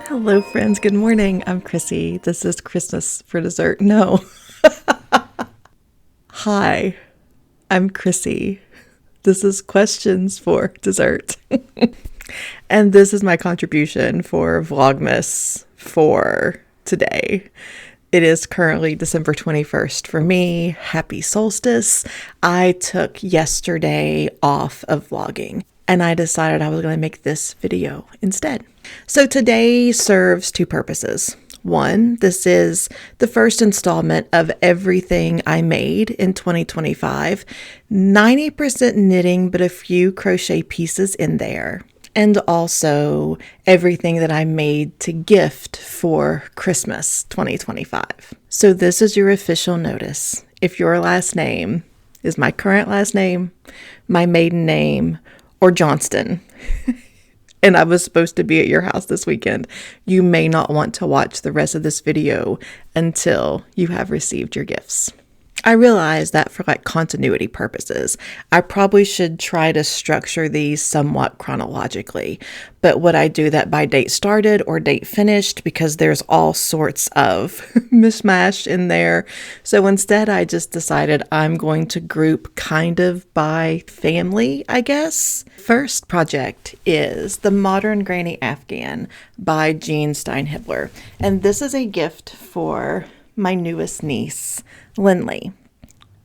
Hello, friends. Good morning. I'm Chrissy. This is Christmas for dessert. No. Hi, I'm Chrissy. This is questions for dessert. And this is my contribution for Vlogmas for today. It is currently December 21st for me. Happy solstice. I took yesterday off of vlogging and I decided I was going to make this video instead. So today serves two purposes. One, this is the first installment of everything I made in 2025. 90% knitting, but a few crochet pieces in there. And also everything that I made to gift for Christmas 2025. So this is your official notice. If your last name is my current last name, my maiden name, or Johnston, and I was supposed to be at your house this weekend, you may not want to watch the rest of this video until you have received your gifts. I realize that for continuity purposes, I probably should try to structure these somewhat chronologically, but would I do that by date started or date finished? Because there's all sorts of mishmash in there. So instead, I just decided I'm going to group kind of by family, I guess. First project is the Modern Granny Afghan by Jean Steinhibler. And this is a gift for my newest niece, Lindley.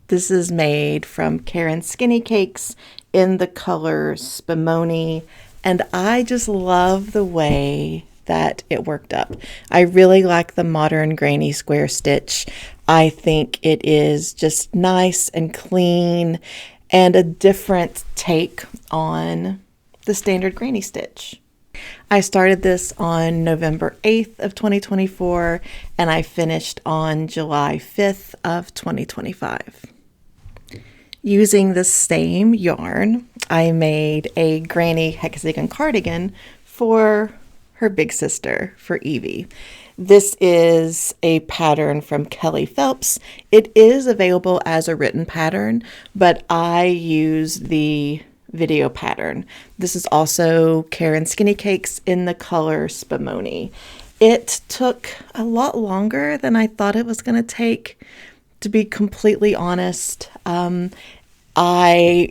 This is made from Karen's Skinny Cakes in the color Spumoni, and I just love the way that it worked up. I really like the Modern Granny square stitch. I think it is just nice and clean and a different take on the standard granny stitch. I started this on November 8th of 2024 and I finished on July 5th of 2025. Using the same yarn, I made a granny hexagon cardigan for her big sister, for Evie. This is a pattern from Kelly Phelps. It is available as a written pattern, but I use the video pattern. This is also Karen's Skinny Cakes in the color Spumoni. It took a lot longer than I thought it was going to take, to be completely honest. I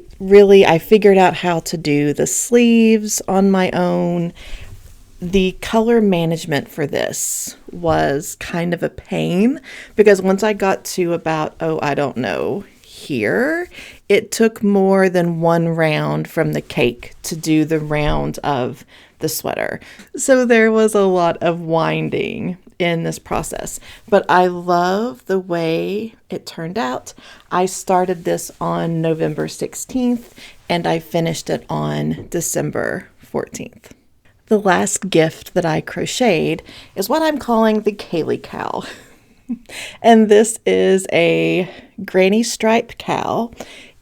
figured out how to do the sleeves on my own. The color management for this was kind of a pain because once I got to about, here, it took more than one round from the cake to do the round of the sweater. So there was a lot of winding in this process, but I love the way it turned out. I started this on November 16th and I finished it on December 14th. The last gift that I crocheted is what I'm calling the Kaylee cowl. And this is a granny striped cowl.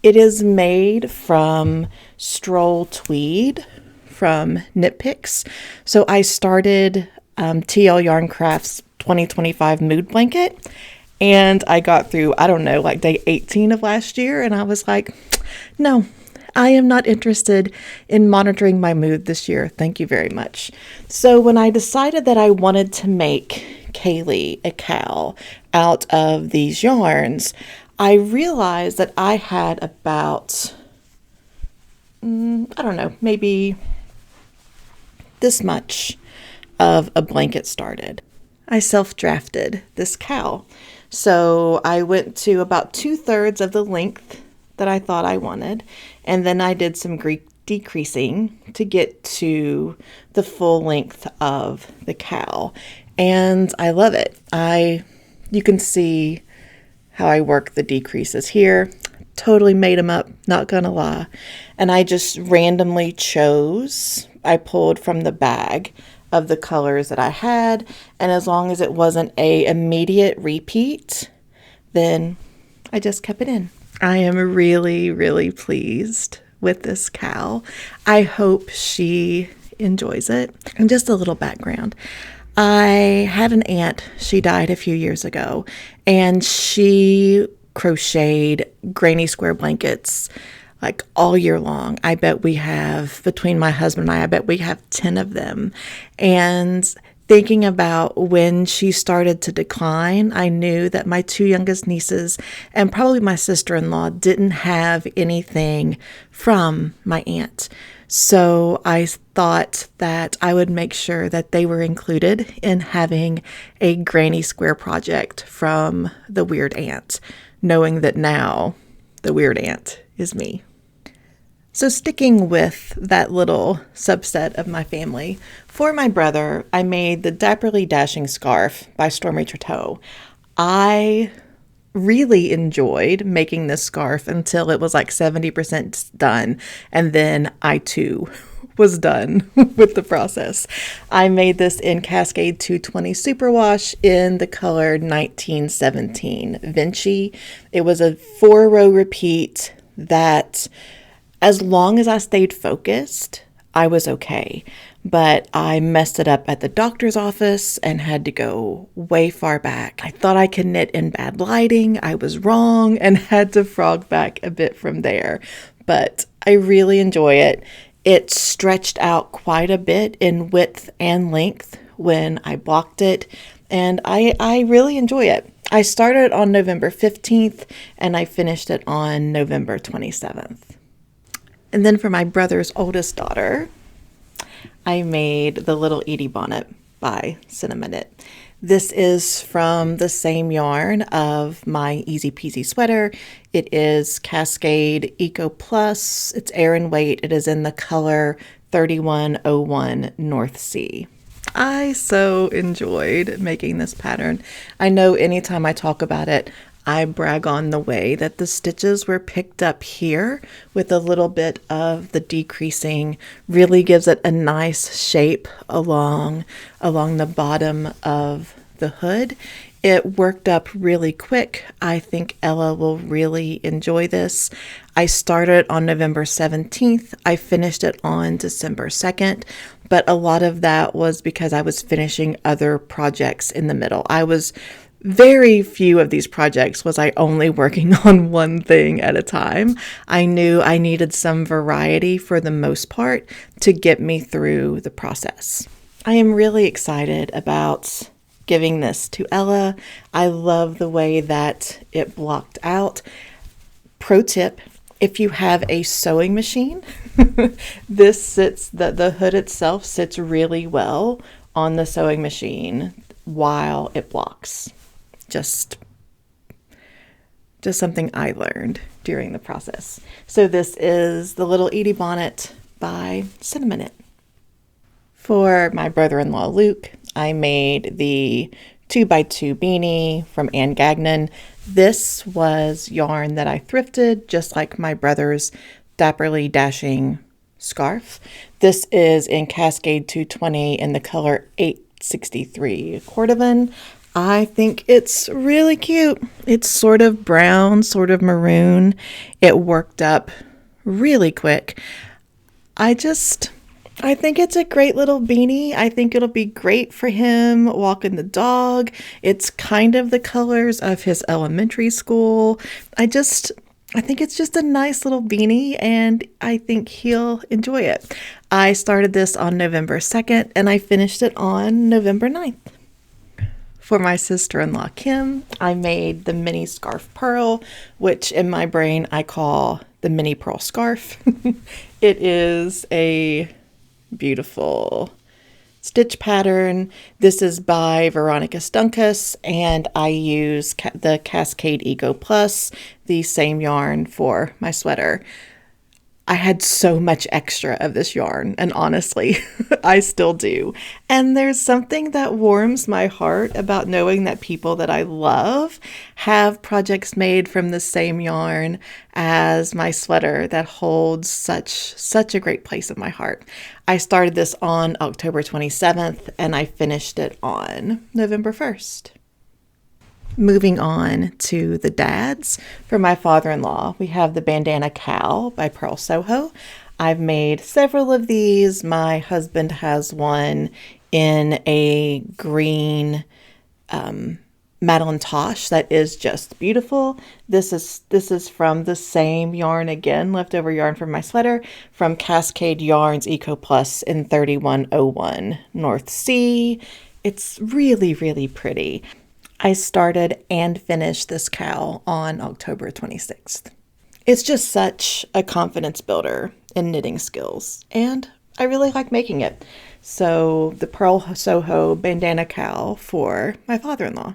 It is made from Stroll Tweed from Knit Picks. So I started TL Yarn Crafts 2025 mood blanket and I got through, day 18 of last year. And I was like, no, I am not interested in monitoring my mood this year. Thank you very much. So when I decided that I wanted to make Kaylee a cowl out of these yarns, I realized that I had about, maybe this much of a blanket started. I self-drafted this cowl. So I went to about 2/3 of the length that I thought I wanted. And then I did some decreasing to get to the full length of the cowl. And I love it. You can see how I work the decreases here. Totally made them up, not gonna lie. And I just randomly I pulled from the bag of the colors that I had. And as long as it wasn't a immediate repeat, then I just kept it in. I am really, really pleased with this cowl. I hope she enjoys it. And just a little background. I had an aunt, she died a few years ago, and she crocheted granny square blankets like all year long. I bet we have, between my husband and I bet we have 10 of them. And thinking about when she started to decline, I knew that my two youngest nieces and probably my sister-in-law didn't have anything from my aunt. So I thought that I would make sure that they were included in having a Granny Square project from the weird aunt, knowing that now the weird aunt is me. So sticking with that little subset of my family, for my brother, I made the Dapperly Dashing Scarf by Stormy Trotteau. I really enjoyed making this scarf until it was like 70% done, and then I too was done with the process. I made this in Cascade 220 Superwash in the color 1917 Vinci. It was a 4-row repeat that, as long as I stayed focused, I was okay. But I messed it up at the doctor's office and had to go way far back. I thought I could knit in bad lighting. I was wrong and had to frog back a bit from there. But I really enjoy it. It stretched out quite a bit in width and length when I blocked it, and I really enjoy it. I started on November 15th and I finished it on November 27th. And then for my brother's oldest daughter, I made the Little Edie Bonnet by Cinnamon Knit. This is from the same yarn of my Easy Peasy sweater. It is Cascade Eco Plus. It's Aran weight. It is in the color 3101 North Sea. I so enjoyed making this pattern. I know anytime I talk about it, I brag on the way that the stitches were picked up here with a little bit of the decreasing. Really gives it a nice shape along the bottom of the hood. It worked up really quick. I think Ella will really enjoy this. I started on November 17th. I finished it on December 2nd, but a lot of that was because I was finishing other projects in the middle. Very few of these projects was I only working on one thing at a time. I knew I needed some variety for the most part to get me through the process. I am really excited about giving this to Ella. I love the way that it blocked out. Pro tip, if you have a sewing machine, the hood itself sits really well on the sewing machine while it blocks. Just something I learned during the process. So this is the Little Edie Bonnet by Cinnamon Knit. For my brother-in-law Luke, I made the 2x2 beanie from Anne Gagnon. This was yarn that I thrifted, just like my brother's Dapperly Dashing Scarf. This is in Cascade 220 in the color 863 Cordovan. I think it's really cute. It's sort of brown, sort of maroon. It worked up really quick. I think it's a great little beanie. I think it'll be great for him walking the dog. It's kind of the colors of his elementary school. I think it's just a nice little beanie, and I think he'll enjoy it. I started this on November 2nd, and I finished it on November 9th. For my sister-in-law, Kim, I made the mini scarf pearl, which in my brain I call the mini pearl scarf. It is a beautiful stitch pattern. This is by Veronica Stunkus, and I use the Cascade Eco Plus, the same yarn for my sweater. I had so much extra of this yarn, and honestly, I still do. And there's something that warms my heart about knowing that people that I love have projects made from the same yarn as my sweater that holds such a great place in my heart. I started this on October 27th, and I finished it on November 1st. Moving on to the dads. For my father-in-law, we have the Bandana Cow by Pearl Soho. I've made several of these. My husband has one in a green Madeline Tosh that is just beautiful. This is from the same yarn again, leftover yarn from my sweater, from Cascade Yarns Eco Plus in 3101 North Sea. It's really, really pretty. I started and finished this cowl on October 26th. It's just such a confidence builder in knitting skills, and I really like making it. So the Pearl Soho bandana cowl for my father-in-law.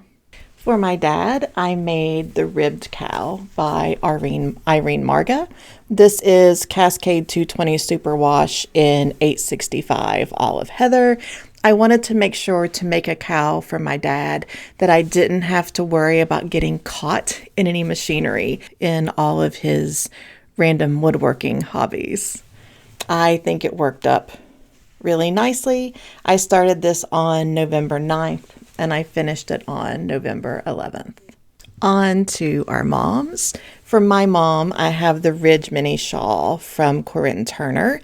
For my dad, I made the ribbed cowl by Irene Marga. This is Cascade 220 Superwash in 865 Olive Heather. I wanted to make sure to make a cowl for my dad that I didn't have to worry about getting caught in any machinery in all of his random woodworking hobbies. I think it worked up really nicely. I started this on November 9th and I finished it on November 11th. On to our moms. For my mom, I have the Ridge Mini Shawl from Corinne Turner.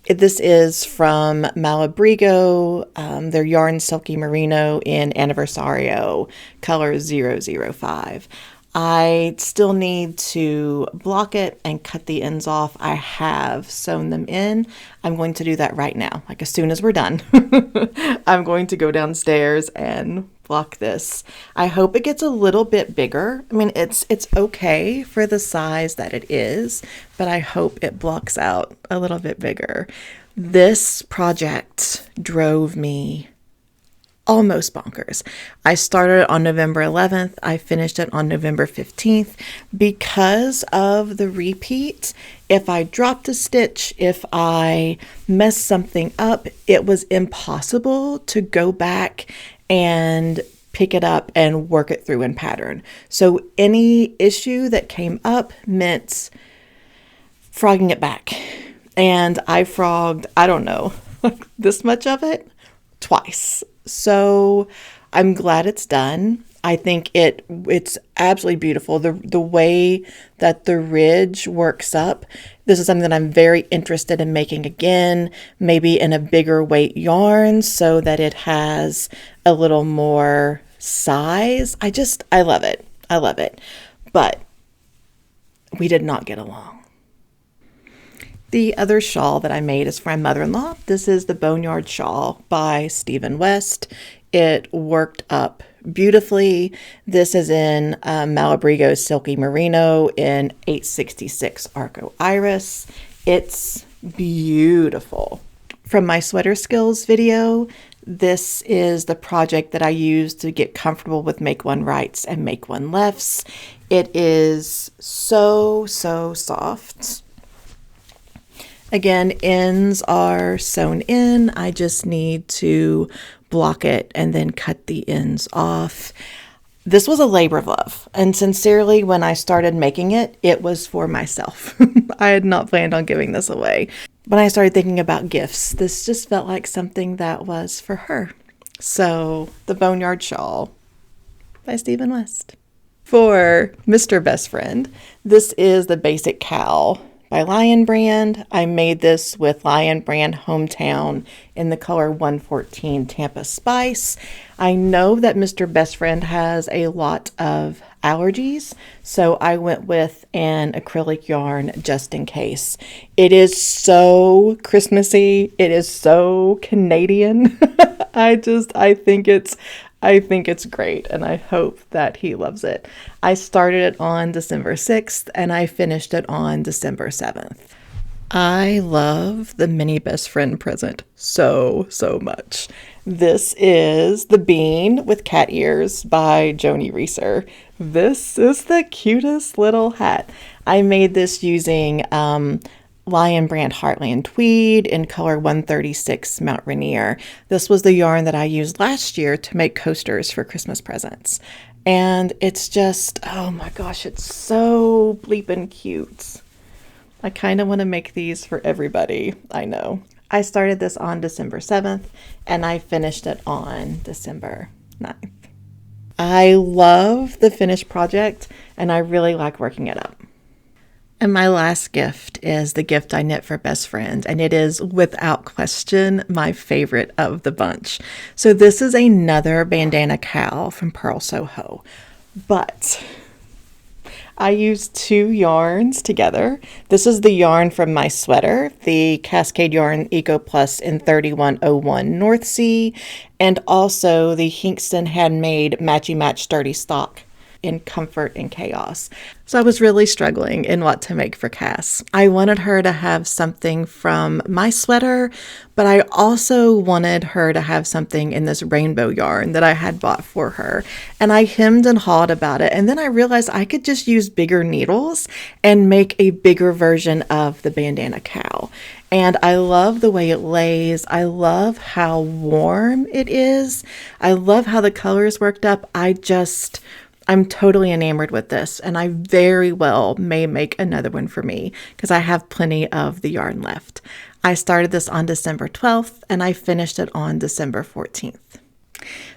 This is from Malabrigo, their yarn Silky Merino in Anniversario, color 005. I still need to block it and cut the ends off. I have sewn them in. I'm going to do that right now, like as soon as we're done. I'm going to go downstairs and block this. I hope it gets a little bit bigger. I mean, it's okay for the size that it is, but I hope it blocks out a little bit bigger. This project drove me almost bonkers. I started on November 11th. I finished it on November 15th. Because of the repeat, if I dropped a stitch, if I messed something up, it was impossible to go back and pick it up and work it through in pattern. So any issue that came up meant frogging it back. And I frogged, I don't know, this much of it twice. So I'm glad it's done. I think it's absolutely beautiful. The way that the ridge works up, this is something that I'm very interested in making again, maybe in a bigger weight yarn so that it has a little more size. I love it. I love it. But we did not get along. The other shawl that I made is for my mother-in-law. This is the Boneyard Shawl by Stephen West. It worked up beautifully. This is in Malabrigo Silky Merino in 866 Arco Iris. It's beautiful. From my sweater skills video, this is the project that I used to get comfortable with make one rights and make one lefts. It is so soft. Again, ends are sewn in. I just need to block it and then cut the ends off. This was a labor of love. And sincerely, when I started making it, it was for myself. I had not planned on giving this away. When I started thinking about gifts, this just felt like something that was for her. So, the Boneyard Shawl by Stephen West. For Mr. Best Friend, this is the basic cowl by Lion Brand. I made this with Lion Brand Hometown in the color 114 Tampa Spice. I know that Mr. Best Friend has a lot of allergies, so I went with an acrylic yarn just in case. It is so Christmassy. It is so Canadian. I think it's great, and I hope that he loves it. I started it on December 6th, and I finished it on December 7th. I love the mini best friend present so much. This is the Bean with Cat Ears by Joni Reeser. This is the cutest little hat. I made this using Lion Brand Heartland Tweed in color 136 Mount Rainier. This was the yarn that I used last year to make coasters for Christmas presents. And it's just, oh my gosh, it's so bleeping cute. I kind of want to make these for everybody I know. I started this on December 7th and I finished it on December 9th. I love the finished project and I really like working it up. And my last gift is the gift I knit for best friend, and it is without question my favorite of the bunch. So this is another bandana cowl from Pearl Soho, but I used two yarns together. This is the yarn from my sweater, the Cascade Yarn Eco Plus in 3101 North Sea, and also the Hinkston Handmade Matchy Match Sturdy Stock in Comfort and Chaos. So I was really struggling in what to make for Cass. I wanted her to have something from my sweater, but I also wanted her to have something in this rainbow yarn that I had bought for her. And I hemmed and hawed about it. And then I realized I could just use bigger needles and make a bigger version of the bandana cow. And I love the way it lays. I love how warm it is. I love how the colors worked up. I'm totally enamored with this, and I very well may make another one for me because I have plenty of the yarn left. I started this on December 12th and I finished it on December 14th.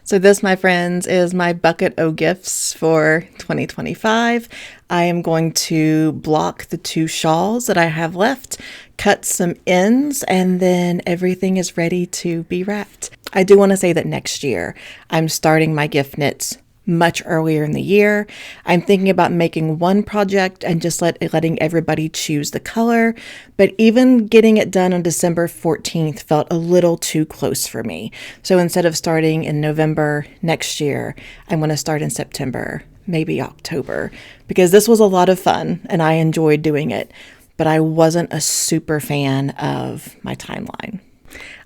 So this, my friends, is my bucket o' gifts for 2025. I am going to block the two shawls that I have left, cut some ends, and then everything is ready to be wrapped. I do want to say that next year I'm starting my gift knits much earlier in the year. I'm thinking about making one project and just letting everybody choose the color, but even getting it done on December 14th felt a little too close for me. So instead of starting in November next year, I'm going to start in September, maybe October, because this was a lot of fun and I enjoyed doing it, but I wasn't a super fan of my timeline.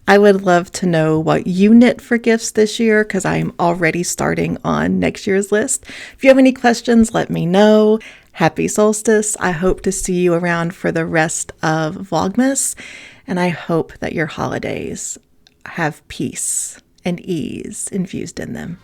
I would love to know what you knit for gifts this year because I'm already starting on next year's list. If you have any questions, let me know. Happy solstice. I hope to see you around for the rest of Vlogmas, and I hope that your holidays have peace and ease infused in them.